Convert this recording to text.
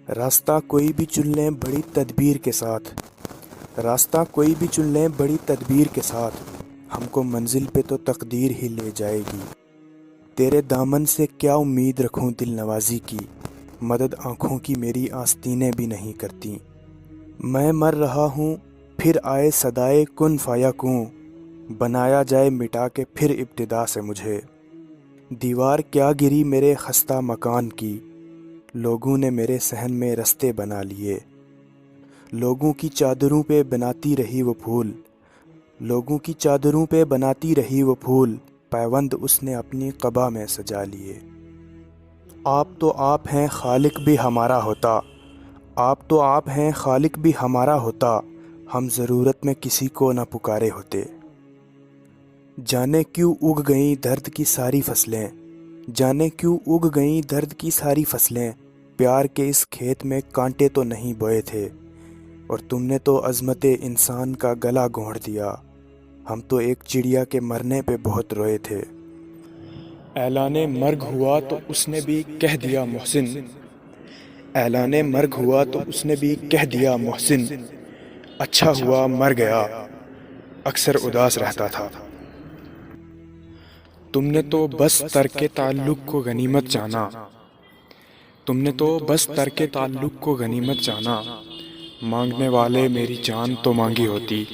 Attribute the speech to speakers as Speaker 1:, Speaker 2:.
Speaker 1: راستہ کوئی بھی چن لیں بڑی تدبیر کے ساتھ، راستہ کوئی بھی چن لیں بڑی تدبیر کے ساتھ، ہم کو منزل پہ تو تقدیر ہی لے جائے گی۔ تیرے دامن سے کیا امید رکھوں دل نوازی کی، مدد آنکھوں کی میری آستینیں بھی نہیں کرتی۔ میں مر رہا ہوں پھر آئے صدائے کن فیکون، بنایا جائے مٹا کے پھر ابتدا سے مجھے۔ دیوار کیا گری میرے خستہ مکان کی، لوگوں نے میرے صحن میں رستے بنا لیے۔ لوگوں کی چادروں پہ بناتی رہی وہ پھول، لوگوں کی چادروں پہ بناتی رہی وہ پھول، پیوند اس نے اپنی قبا میں سجا لیے۔ آپ تو آپ ہیں خالق بھی ہمارا ہوتا، آپ تو آپ ہیں خالق بھی ہمارا ہوتا، ہم ضرورت میں کسی کو نہ پکارے ہوتے۔ جانے کیوں اگ گئیں درد کی ساری فصلیں، جانے کیوں اگ گئیں درد کی ساری فصلیں، پیار کے اس کھیت میں کانٹے تو نہیں بوئے تھے، اور تم نے تو عظمت انسان کا گلا گھونٹ دیا، ہم تو ایک چڑیا کے مرنے پہ بہت روئے تھے۔ اعلان مرگ ہوا تو اس نے بھی کہہ دیا محسن، اعلان مرگ ہوا تو اس نے بھی کہہ دیا محسن، اچھا ہوا مر گیا، اکثر اداس رہتا تھا۔ تم نے تو بس ترک تعلق کو غنیمت جانا، تم نے تو بس ترک تعلق کو غنیمت جانا، مانگنے والے میری جان تو مانگی ہوتی۔